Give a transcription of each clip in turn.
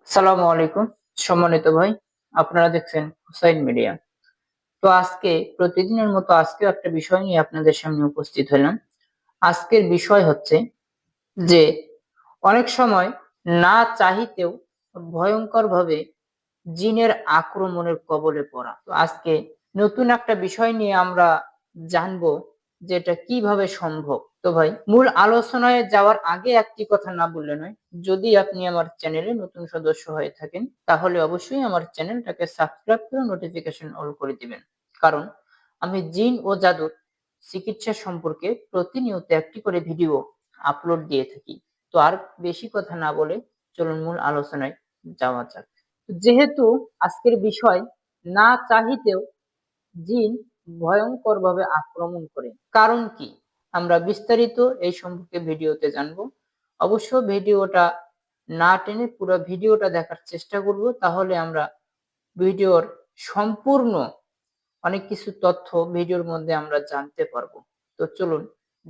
সালামু আলাইকুম সম্মানিত ভাই, আপনারা দেখছেন হুসাইন মিডিয়া। তো আজকে প্রতিদিনের মতো আজকেও একটা বিষয় নিয়ে আপনাদের সামনে উপস্থিত হলাম। আজকের বিষয় হচ্ছে যে অনেক সময় না চাহিতেও ভয়ঙ্করভাবে জিনের আক্রমণের কবলে পড়া। তো আজকে নতুন একটা বিষয় নিয়ে আমরা জানবো যে এটা কিভাবে সম্ভব। তো ভাই, মূল আলোচনায় যাওয়ার আগে একটি কথা না বললে নয়। যদি আপনি আমার চ্যানেলে নতুন সদস্য হয়ে থাকেন তাহলে অবশ্যই আমার চ্যানেলটাকে সাবস্ক্রাইব করে নোটিফিকেশন অল করে দিবেন। কারণ আমি জিন ও জাদুর চিকিৎসা সম্পর্কে প্রতিনিয়ত একটি করে ভিডিও আপলোড দিয়ে থাকি। তো আর বেশি কথা না বলে চলুন মূল আলোচনায় যাওয়া যাক। যেহেতু আজকের বিষয় না চাহিতেও জিন ভয়ঙ্করভাবে আক্রমণ করে, কারণ কি আমরা বিস্তারিত এই সম্পর্কে ভিডিওতে জানবো। অবশ্য ভিডিওটা না টেনে পুরো ভিডিওটা দেখার চেষ্টা করব, তাহলে আমরা ভিডিওর সম্পূর্ণ অনেক কিছু তথ্য ভিডিওর মধ্যে আমরা জানতে পারবো। তো চলুন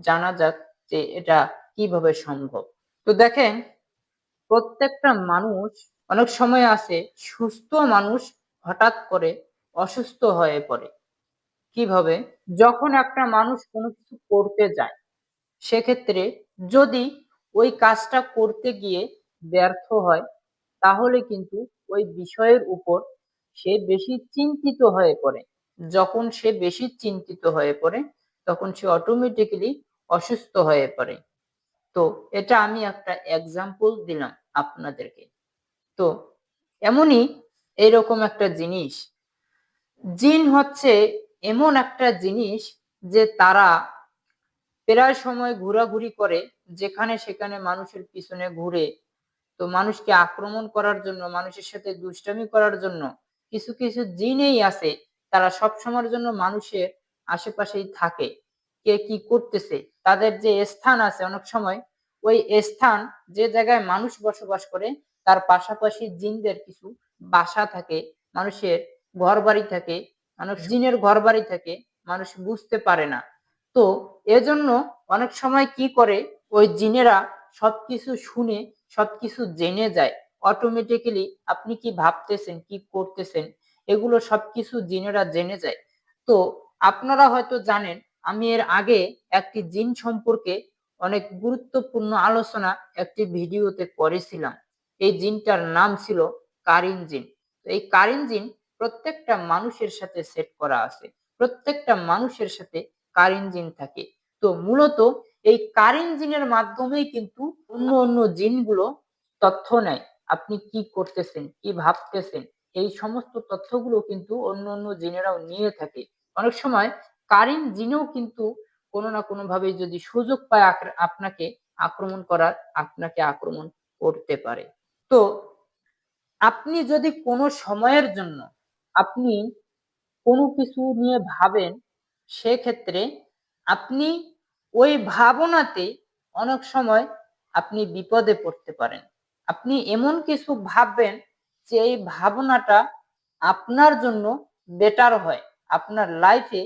জানা যাক যে এটা কিভাবে সম্ভব। তো দেখেন, প্রত্যেকটা মানুষ, অনেক সময় আছে সুস্থ মানুষ হঠাৎ করে অসুস্থ হয়ে পড়ে। কিভাবে? যখন একটা মানুষ কোনো কিছু করতে যায়, সেক্ষেত্রে যদি ওই কাজটা করতে গিয়ে ব্যর্থ হয়, তাহলে কিন্তু ওই বিষয়ের উপর সে বেশি চিন্তিত হয়ে পড়ে। যখন সে বেশি চিন্তিত হয়ে পড়ে, তখন সে অটোমেটিক্যালি অসুস্থ হয়ে পড়ে। তো এটা আমি একটা এক্সাম্পল দিলাম আপনাদেরকে। তো এমনই এইরকম একটা জিনিস, জিন হচ্ছে এমন একটা জিনিস যে তারা প্রায় সময় ঘোরাঘুরি করে, যেখানে সেখানে মানুষের পিছনে ঘুরে। তো মানুষকে আক্রমণ করার জন্য, মানুষের সাথে দুষ্টামি করার জন্য কিছু কিছু জিনেই আছে, তারা সবসময়ের জন্য মানুষের আশেপাশেই থাকে। কে কি করতেছে, তাদের যে স্থান আছে, অনেক সময় ওই স্থান যে জায়গায় মানুষ বসবাস করে তার পাশাপাশি জিনদের কিছু বাসা থাকে, মানুষের ঘর বাড়ি থাকে, মানুষ জিনের ঘর বাড়ি থাকে, মানুষ বুঝতে পারে না। তো এজন্য অনেক সময় কি করে, ওই জিনেরা সবকিছু শুনে, সবকিছু জেনে যায়। অটোমেটিক্যালি আপনি কি ভাবতেছেন, কি করতেছেন, এগুলো সবকিছু জিনেরা জেনে যায়। তো আপনারা হয়তো জানেন, আমি এর আগে একটি জিন সম্পর্কে অনেক গুরুত্বপূর্ণ আলোচনা একটি ভিডিওতে করেছিলাম। এই জিনটার নাম ছিল কারিন জিন। তো এই কারিন জিন প্রত্যেকটা মানুষের সাথে সেট করা আছে, প্রত্যেকটা মানুষের সাথে কারিন জিন থাকে। তো মূলত এই কারিন জিনের মাধ্যমেই কিন্তু অন্য অন্য জিনগুলো তথ্য নেয়। আপনি কি করতেছেন, কি ভাবতেছেন, এই সমস্ত তথ্যগুলো কিন্তু অন্য অন্য জিনেরাও নিয়ে থাকে। অনেক সময় কারিন জিনও কিন্তু কোনো না কোনো ভাবে যদি সুযোগ পায় আপনাকে আক্রমণ করার, আপনাকে আক্রমণ করতে পারে। তো আপনি যদি কোনো সময়ের জন্য আপনি কোনো কিছু নিয়ে ভাবেন, সেক্ষেত্রে আপনি ওই ভাবনাতে অনেক সময় আপনি বিপদে পড়তে পারেন। আপনি এমন কিছু ভাববেন যে এই ভাবনাটা আপনার জন্য বেটার হয়, আপনার লাইফে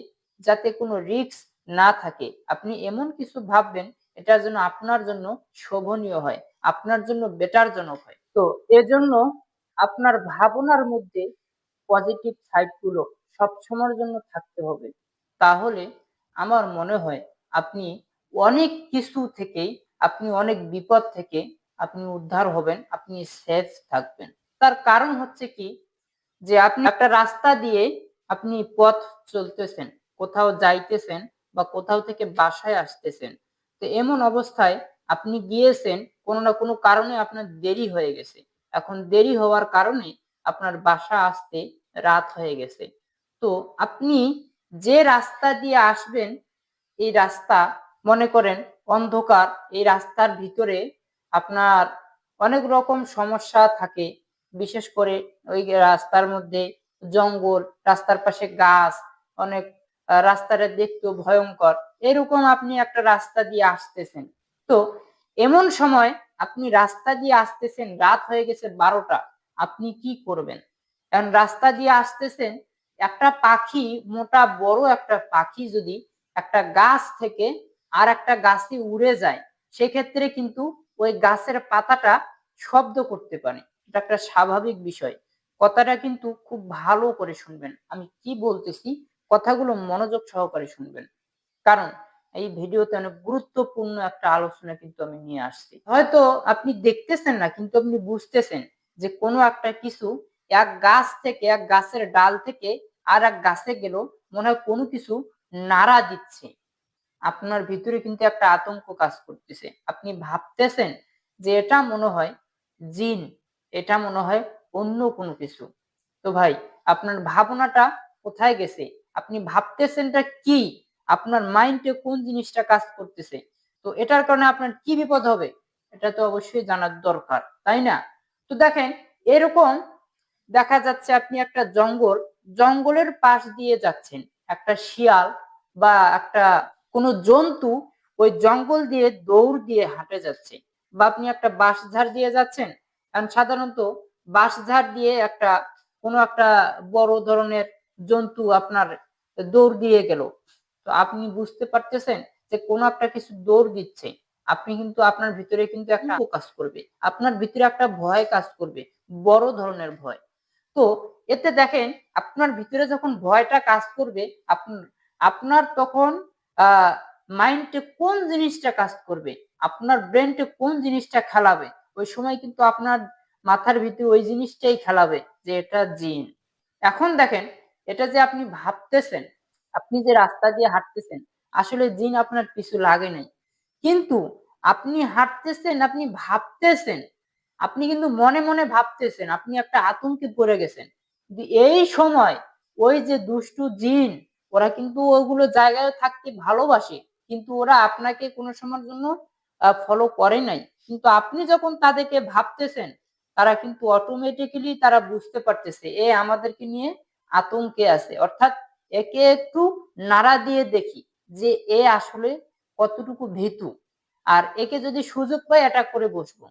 যাতে কোনো রিস্ক না থাকে। আপনি এমন কিছু ভাববেন এটা যেন আপনার জন্য শোভনীয় হয়, আপনার জন্য বেটার জনক হয়। তো এজন্য আপনার ভাবনার মধ্যে পজিটিভ সাইড গুলো সবসময়ের জন্য থাকতে হবে। তাহলে আমার মনে হয় আপনি অনেক কিছু থেকেই, আপনি অনেক বিপদ থেকে আপনি উদ্ধার হবেন, আপনি সেফ থাকবেন। তার কারণ হচ্ছে কি, যে আপনি একটা রাস্তা দিয়ে আপনি পথ চলতেছেন, কোথাও যাইতেছেন বা কোথাও থেকে বাসায় আসতেছেন। তো এমন অবস্থায় আপনি গিয়েছেন, কোনো না কোনো কারণে আপনার দেরি হয়ে গেছে। এখন দেরি হওয়ার কারণে আপনার বাসা আসতে রাত হয়ে গেছে। তো আপনি যে রাস্তা দিয়ে আসবেন, এই রাস্তা মনে করেন অন্ধকার, এই রাস্তার ভিতরে আপনার অনেক রকম সমস্যা থাকে। বিশেষ করে ওই রাস্তার মধ্যে জঙ্গল, রাস্তার পাশে গাছ, অনেক রাস্তাটা দেখতেও ভয়ঙ্কর। এরকম আপনি একটা রাস্তা দিয়ে আসতেছেন। তো এমন সময় আপনি রাস্তা দিয়ে আসতেছেন, রাত হয়ে গেছে 12টা, আপনি কি করবেন? কারণ রাস্তা দিয়ে আসতেছেন, একটা পাখি, মোটা বড় একটা পাখি যদি একটা গাছ থেকে আর একটা গাছে উড়ে যায়, সেক্ষেত্রে কিন্তু ওই গাছের পাতাটা শব্দ করতে পারে। এটা একটা স্বাভাবিক বিষয়। কথাটা কিন্তু খুব ভালো করে শুনবেন। আমি কি বলতেছি কথাগুলো মনোযোগ সহকারে শুনবেন। কারণ এই ভিডিওতে অনেক গুরুত্বপূর্ণ একটা আলোচনা কিন্তু আমি নিয়ে আসছি। হয়তো আপনি দেখতেছেন না কিন্তু আপনি বুঝতেছেন যে কোনো একটা কিছু এক গাছ থেকে, এক গাছের ডাল থেকে আরেক গাছে গেল, মনে হয় কোনো কিছু নাড়া দিচ্ছে। আপনার ভিতরে কিন্তু একটা আতঙ্ক কাজ করতেছে। আপনি ভাবতেছেন যে এটা মনে হয় জিন, এটা মনে হয় অন্য কোনো কিছু। তো ভাই, আপনার ভাবনাটা কোথায় গেছে? আপনি ভাবতেছেনটা কি? আপনার মাইন্ডে কোন জিনিসটা কাজ করতেছে? তো এটার কারণে আপনার কি বিপদ হবে? এটা তো অবশ্যই জানার দরকার, তাই না? তো দেখেন, এরকম দেখা যাচ্ছে আপনি একটা জঙ্গলের পাশ দিয়ে যাচ্ছেন। একটা শিয়াল বা একটা কোনো জন্তু ওই জঙ্গল দিয়ে দৌড় দিয়ে হাঁটে যাচ্ছে। বা আপনি একটা বাঁশঝাড় দিয়ে যাচ্ছেন। কারণ সাধারণত বাঁশঝাড় দিয়ে কোনো একটা বড় ধরনের জন্তু আপনার দৌড় দিয়ে গেল। তো আপনি বুঝতে পারতেছেন যে কোনো একটা কিছু দৌড় দিচ্ছে। আপনি কিন্তু আপনার ভিতরে কিন্তু একটা কাজ করবে। আপনার ভিতরে একটা ভয় কাজ করবে। বড় ধরনের ভয়। তো এতে দেখেন, আপনার ভিতরে যখন ভয়টা কাজ করবে, আপনার তখন মাইন্ডে কোন জিনিসটা কাজ করবে, আপনার ব্রেনটে কোন জিনিসটা খেলাবে, ওই সময় কিন্তু আপনার মাথার ভিতরে ওই জিনিসটাই খেলাবে যে এটা জিন। এখন দেখেন, এটা যে আপনি ভাবতেছেন, আপনি যে রাস্তা দিয়ে হাঁটতেছেন, আসলে জিন আপনার পিছু লাগে নাই। কিন্তু আপনি হাঁটতেছেন, আপনি ভাবতেছেন, আপনি কিন্তু মনে মনে ভাবতেছেন, আপনি একটা আতঙ্কে পড়ে গেছেন। কিন্তু এই সময় ওই যে দুষ্টু জিন, ওরা কিন্তু ওইগুলো জায়গায় থাকতে ভালোবাসে, কিন্তু ওরা আপনাকে কোনো সময়ের জন্য ফলো করে নাই। কিন্তু আপনি যখন তাদেরকে ভাবতেছেন, তারা কিন্তু অটোমেটিক্যালি তারা বুঝতে পারতেছে এ আমাদেরকে নিয়ে আতঙ্কে আছে। অর্থাৎ একে একটু নাড়া দিয়ে দেখি যে এ আসলে কতটুকু ভীতু, আর একে যদি সুযোগ পাই অ্যাটাক করে বসবো।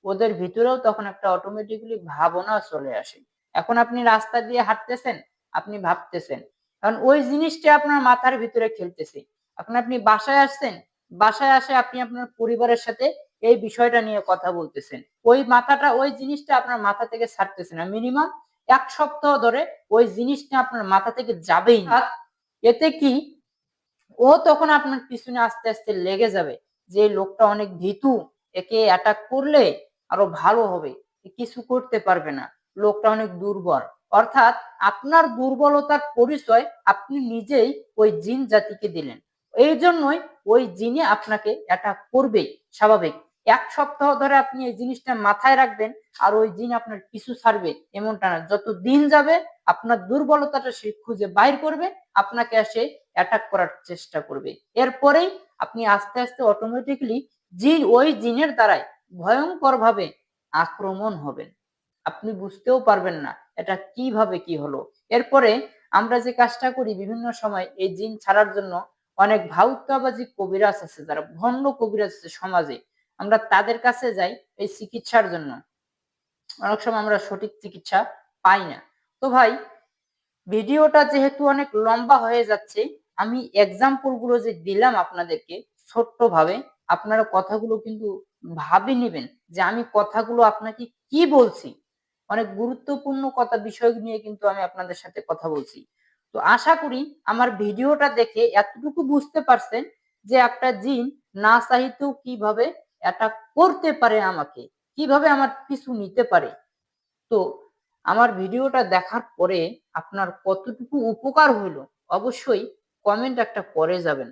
ওদের ভিতরেও তখন একটা অটোমেটিক্যালি ভাবনা চলে আসে। এখন আপনি রাস্তা দিয়ে হাঁটতেছেন, আপনি ভাবতেছেন, কারণ ওই জিনিসটা আপনার মাথার ভিতরে খেলতেছে। এখন আপনি বাসায় আসছেন, বাসায় আসে আপনি আপনার পরিবারের সাথে এই বিষয়টা নিয়ে কথা বলতেছেন। ওই জিনিসটা আপনার মাথা থেকে ছাড়তেছে না। মিনিমাম ১ সপ্তাহ ধরে ওই জিনিসটা আপনার মাথা থেকে যাবেই না। এতে কি, ও তখন আপনার পিছনে আস্তে আস্তে লেগে যাবে যে এই লোকটা অনেক ভীতু, একে অ্যাটাক করলে আরো ভালো হবে, এ কিছু করতে পারবে না, লোকটা অনেক দুর্বল। অর্থাৎ আপনার দুর্বলতার পরিচয় আপনি নিজেই ওই জিন জাতিকে দিলেন। এই জন্যই ওই জিনে আপনাকে অ্যাটাক করবেই, স্বাভাবিক। ১ সপ্তাহ ধরে আপনি এই জিনিসটা মাথায় রাখবেন আর ওই জিন আপনার পিছু ছাড়বে এমনটা না। যত দিন যাবে আপনার দুর্বলতাটা সে খুঁজে বাইর করবে, আপনাকে এসে অ্যাটাক করার চেষ্টা করবে। এরপরেই আপনি আস্তে আস্তে অটোমেটিক্যালি ওই জিনের দ্বারাই ভয়ঙ্কর ভাবে আক্রমণ হবেন। আপনি বুঝতেও পারবেন না এটা কিভাবে কি হলো। এরপরে আমরা যে কাজটা করি, বিভিন্ন সময় এই জিন ছাড়ার জন্য অনেক ভাউতাবাজি কবিরাজ আছে, যারা ভণ্ড কবিরাজ আছে সমাজে, আমরা তাদের কাছে যাই এই চিকিৎসার জন্য। অনেক সময় আমরা সঠিক চিকিৎসা পাই না। তো ভাই, ভিডিওটা যেহেতু অনেক লম্বা হয়ে যাচ্ছে, আমি এক্সাম্পল গুলো যে দিলাম আপনাদেরকে ছোট্ট ভাবে, আপনারা কথাগুলো কিন্তু ভাবে নেবেন যে আমি কথাগুলো আপনাকে কি বলছি। অনেক গুরুত্বপূর্ণ বিষয় নিয়ে কিন্তু আমি আপনাদের সাথে কথা বলছি। তো আশা করি আমার ভিডিওটা দেখে এতটুকু বুঝতে পারছেন যে একটা জিন না চাইতেও কিভাবে অ্যাটাক করতে পারে আমাকে, কিভাবে আমার পিছু নিতে পারে। তো আমার ভিডিওটা দেখার পরে আপনার কতটুকু উপকার হইলো অবশ্যই কমেন্ট একটা করে যাবেন।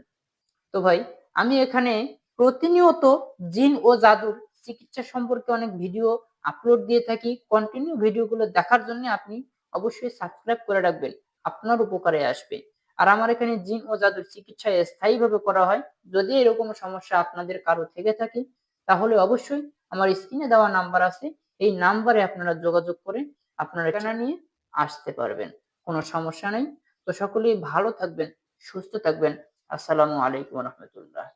তো ভাই, আমি এখানে প্রতিনিয়ত জিন ও জাদুর চিকিৎসা সম্পর্কে অনেক ভিডিও আপলোড দিয়ে থাকি। কন্টিনিউ ভিডিওগুলো দেখার জন্য আপনি অবশ্যই সাবস্ক্রাইব করে রাখবেন, আপনার উপকারে আসবে। আর আমার এখানে জিন ও জাদুর চিকিৎসা স্থায়ীভাবে করা হয়। যদি এরকম সমস্যা আপনাদের কারো থেকে থাকে, তাহলে অবশ্যই আমার স্ক্রিনে দেওয়া নাম্বার আছে, এই নাম্বারে আপনারা যোগাযোগ করে আপনার ঠিকানা নিয়ে আসতে পারবেন। কোনো সমস্যা নেই। তো সকলেই ভালো থাকবেন, সুস্থ থাকবেন। আসসালামু আলাইকুম রহমতুল্লাহ।